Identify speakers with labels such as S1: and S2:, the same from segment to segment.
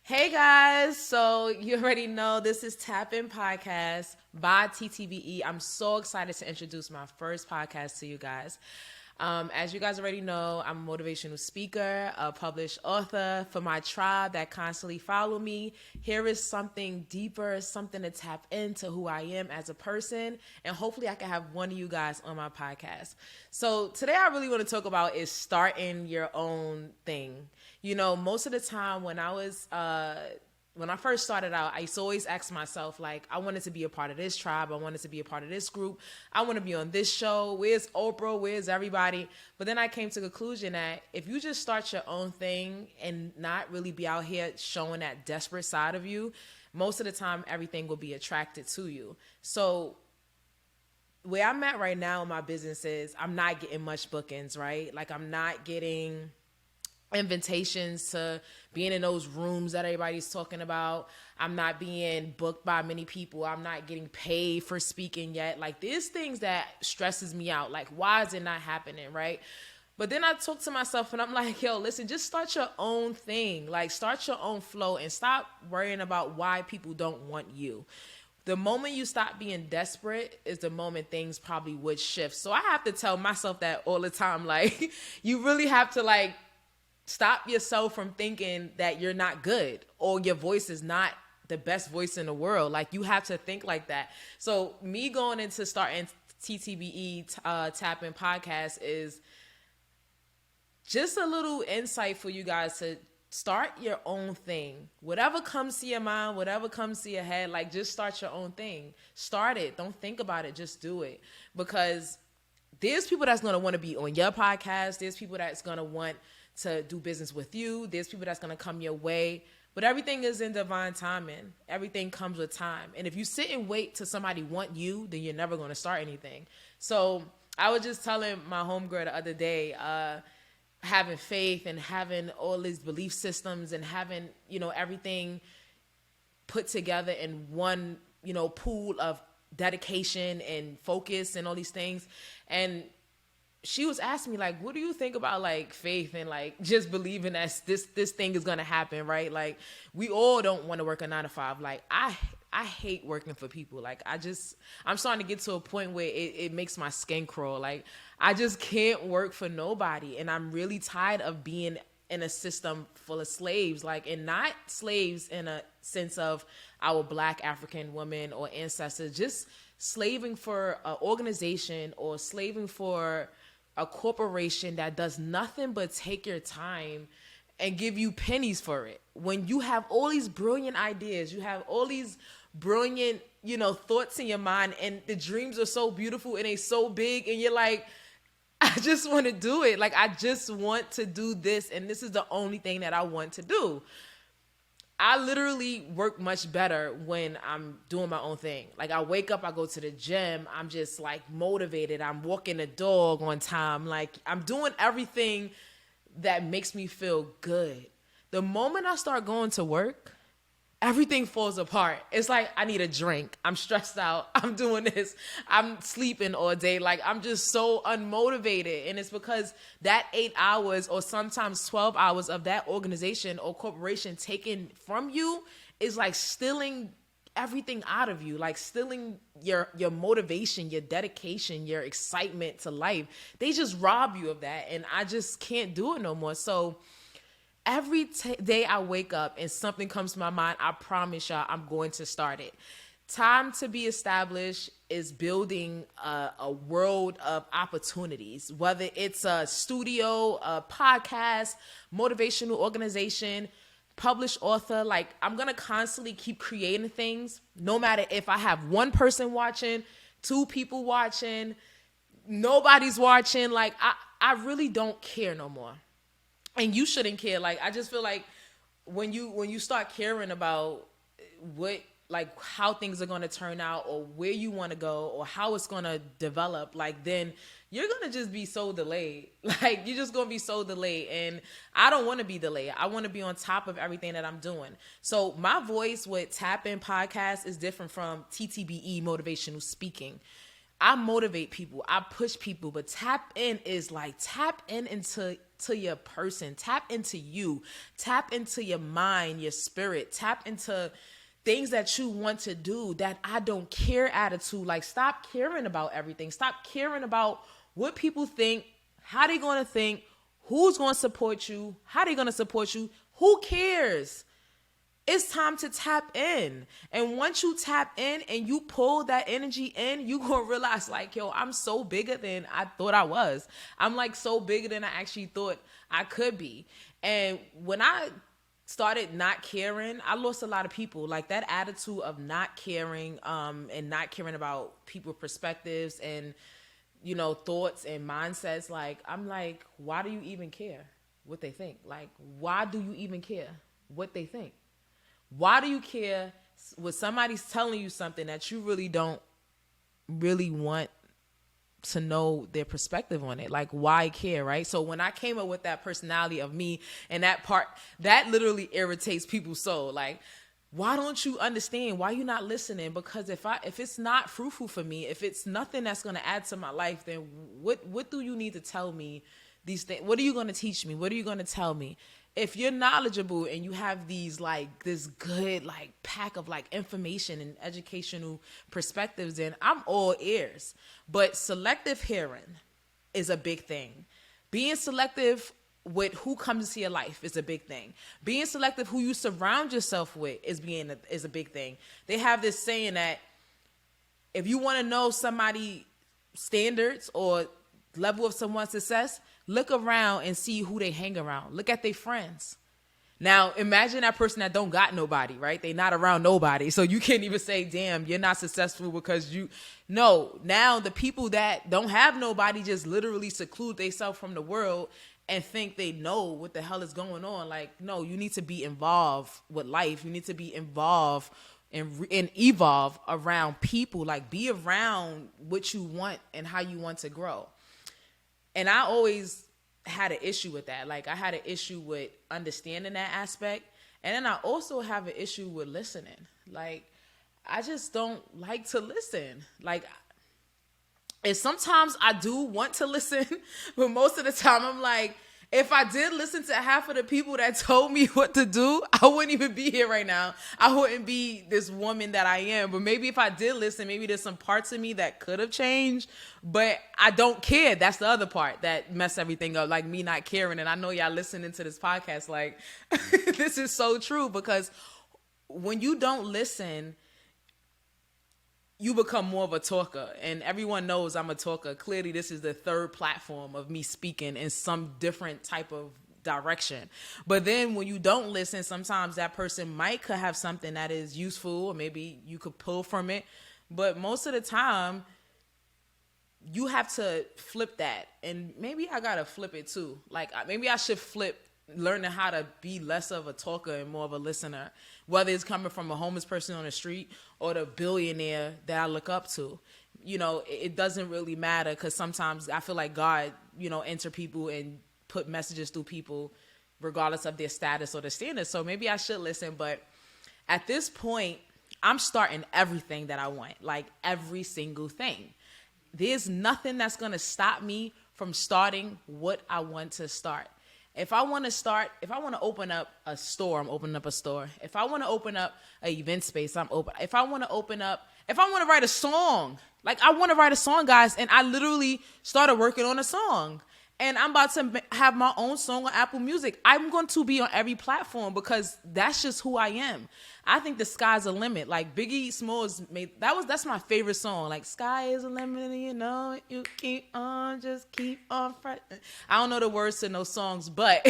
S1: Hey guys, so you already know this is Tapin Podcast by TTBE. I'm so excited to introduce my first podcast to you guys. As you guys already know, I'm a motivational speaker, a published author. For my tribe that constantly follow me, here is something deeper, something to tap into who I am as a person, and hopefully I can have one of you guys on my podcast. So today I really want to talk about is starting your own thing. You know, most of the time when I first started out, I used to always ask myself, like, I wanted to be a part of this tribe. I wanted to be a part of this group. I want to be on this show. Where's Oprah? Where's everybody? But then I came to the conclusion that if you just start your own thing and not really be out here showing that desperate side of you, most of the time everything will be attracted to you. So where I'm at right now in my business is I'm not getting much bookings, right? Like I'm not getting invitations to being in those rooms that everybody's talking about. I'm not being booked by many people. I'm not getting paid for speaking yet. Like there's things that stresses me out. Like why is it not happening, right? But then I talk to myself and I'm like, yo, listen, just start your own thing. Like start your own flow and stop worrying about why people don't want you. The moment you stop being desperate is the moment things probably would shift. So I have to tell myself that all the time. Like you really have to like stop yourself from thinking that you're not good or your voice is not the best voice in the world. Like you have to think like that. So me going into starting TTBE Tapin Podcast is just a little insight for you guys to start your own thing. Whatever comes to your mind, whatever comes to your head, like just start your own thing. Start it. Don't think about it. Just do it. Because there's people that's going to want to be on your podcast. There's people that's going to want to do business with you. There's people that's going to come your way. But everything is in divine timing. Everything comes with time. And if you sit and wait till somebody want you, then you're never going to start anything. So I was just telling my homegirl the other day, having faith and having all these belief systems and having, you know, everything put together in one, you know, pool of dedication and focus and all these things. And she was asking me, like, what do you think about, like, faith and, like, just believing that this thing is going to happen, right? Like, we all don't want to work a 9-to-5. Like, I hate working for people. Like, I'm starting to get to a point where it makes my skin crawl. Like, I just can't work for nobody. And I'm really tired of being in a system full of slaves. Like, and not slaves in a sense of our Black African women or ancestors, just slaving for an organization or slaving for a corporation that does nothing but take your time and give you pennies for it. When you have all these brilliant ideas, you have all these brilliant, you know, thoughts in your mind, and the dreams are so beautiful and they so big, and you're like, I just want to do it. Like, I just want to do this, and this is the only thing that I want to do. I literally work much better when I'm doing my own thing. Like I wake up, I go to the gym, I'm just like motivated. I'm walking the dog on time. Like I'm doing everything that makes me feel good. The moment I start going to work, everything falls apart. It's like I need a drink. I'm stressed out. I'm doing this. I'm sleeping all day. Like I'm just so unmotivated. And it's because that 8 hours or sometimes 12 hours of that organization or corporation taken from you is like stealing everything out of you, like stealing your motivation, your dedication, your excitement to life. They just rob you of that. And I just can't do it no more. So every day I wake up and something comes to my mind, I promise y'all I'm going to start it. Time to be established is building a world of opportunities, whether it's a studio, a podcast, motivational organization, published author. Like I'm going to constantly keep creating things, no matter if I have one person watching, 2 people watching, nobody's watching. Like I really don't care no more. And you shouldn't care. Like, I just feel like when you start caring about what, like how things are going to turn out or where you want to go or how it's going to develop, like then you're going to just be so delayed. Like you're just going to be so delayed. And I don't want to be delayed. I want to be on top of everything that I'm doing. So my voice with Tapin Podcast is different from TTBE motivational speaking. I motivate people, I push people, but tap in is like tap into your person, tap into you, tap into your mind, your spirit, tap into things that you want to do, that I don't care attitude. Like, stop caring about everything. Stop caring about what people think, how they going to think, who's going to support you, how they going to support you. Who cares? It's time to tap in. And once you tap in and you pull that energy in, you going to realize like, yo, I'm so bigger than I thought I was. I'm like so bigger than I actually thought I could be. And when I started not caring, I lost a lot of people. Like, that attitude of not caring, and not caring about people's perspectives and, you know, thoughts and mindsets. Like, I'm like, why do you even care what they think? Like, why do you even care what they think? Why do you care when somebody's telling you something that you really don't really want to know their perspective on it? Like, why care, right? So when I came up with that personality of me and that part, that literally irritates people's soul. Like, why don't you understand? Why you not listening? Because if it's not fruitful for me, if it's nothing that's going to add to my life, then what do you need to tell me these things? What are you going to teach me? What are you going to tell me? If you're knowledgeable and you have these like this good like pack of like information and educational perspectives, then I'm all ears. But selective hearing is a big thing. Being selective with who comes into your life is a big thing. Being selective who you surround yourself with is a big thing. They have this saying that if you want to know somebody's standards or level of someone's success, look around and see who they hang around. Look at their friends. Now, imagine that person that don't got nobody, right? They not around nobody. So you can't even say, damn, you're not successful because you... No, now the people that don't have nobody just literally seclude themselves from the world and think they know what the hell is going on. Like, no, you need to be involved with life. You need to be involved and evolve around people. Like, be around what you want and how you want to grow. And I always had an issue with that. Like, I had an issue with understanding that aspect. And then I also have an issue with listening. Like, I just don't like to listen. Like, and sometimes I do want to listen, but most of the time I'm like, if I did listen to half of the people that told me what to do, I wouldn't even be here right now. I wouldn't be this woman that I am. But maybe if I did listen, maybe there's some parts of me that could have changed, but I don't care. That's the other part that messed everything up, like me not caring. And I know y'all listening to this podcast, like, this is so true, because when you don't listen, you become more of a talker, and everyone knows I'm a talker. Clearly, this is the third platform of me speaking in some different type of direction. But then when you don't listen, sometimes that person could have something that is useful, or maybe you could pull from it. But most of the time, you have to flip that. And maybe I got to flip it too. Like, maybe I should flip learning how to be less of a talker and more of a listener, whether it's coming from a homeless person on the street or the billionaire that I look up to. You know, it doesn't really matter, because sometimes I feel like God, you know, enter people and put messages through people regardless of their status or their standards. So maybe I should listen. But at this point, I'm starting everything that I want, like every single thing. There's nothing that's going to stop me from starting what I want to start. If I want to open up a store, I'm opening up a store. If I want to open up an event space, I'm open. If I want to write a song, like I want to write a song, guys. And I literally started working on a song. And I'm about to have my own song on Apple Music. I'm going to be on every platform because that's just who I am. I think the sky's a limit. Like Biggie Smalls that's my favorite song. Like, sky is a limit, and you know you keep on, just keep on fighting. I don't know the words to those songs, but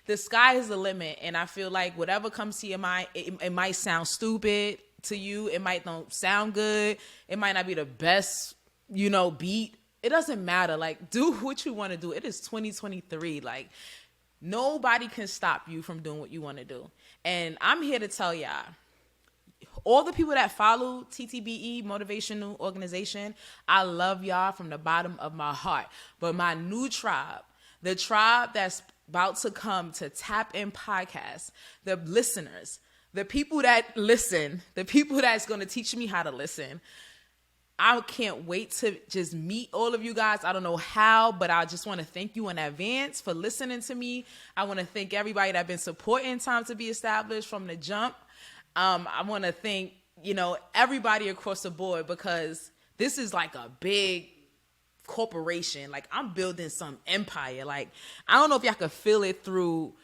S1: the sky is the limit. And I feel like whatever comes to your mind, it might sound stupid to you. It might not sound good. It might not be the best, you know, beat. It doesn't matter. Like, do what you want to do. It is 2023. Like, nobody can stop you from doing what you want to do. And I'm here to tell y'all, all the people that follow TTBE, Motivational Organization, I love y'all from the bottom of my heart. But my new tribe, the tribe that's about to come to Tapin Podcast, the listeners, the people that listen, the people that's going to teach me how to listen, I can't wait to just meet all of you guys. I don't know how, but I just want to thank you in advance for listening to me. I want to thank everybody that's been supporting Time to Be Established from the jump. I want to thank, everybody across the board, because this is like a big corporation. Like, I'm building some empire. Like, I don't know if y'all can feel it through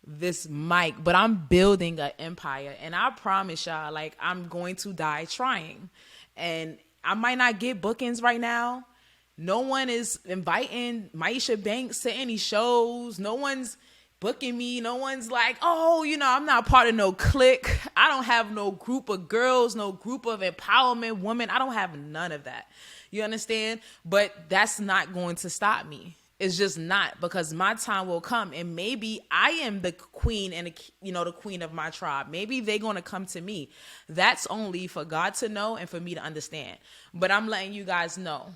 S1: this mic, but I'm building an empire, and I promise y'all, like, I'm going to die trying. And I might not get bookings right now. No one is inviting Myesha Banks to any shows. No one's booking me. No one's like, oh, I'm not part of no clique. I don't have no group of girls, no group of empowerment women. I don't have none of that. You understand? But that's not going to stop me. It's just not, because my time will come, and maybe I am the queen and the queen of my tribe. Maybe they're going to come to me. That's only for God to know and for me to understand. But I'm letting you guys know,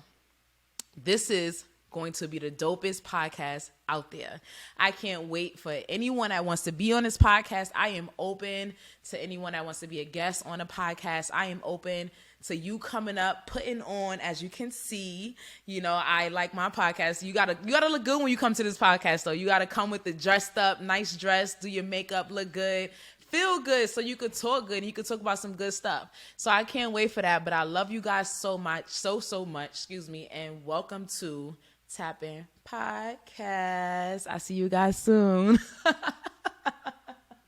S1: this is going to be the dopest podcast out there. I can't wait for anyone that wants to be on this podcast. I am open to anyone that wants to be a guest on a podcast. I am open to you coming up, putting on, as you can see, I like my podcast. You gotta look good when you come to this podcast, though. You gotta come with the dressed up, nice dress, do your makeup, look good, feel good, so you could talk good and you could talk about some good stuff. So I can't wait for that. But I love you guys so much, so much, and welcome to Tapin Podcast. I see you guys soon.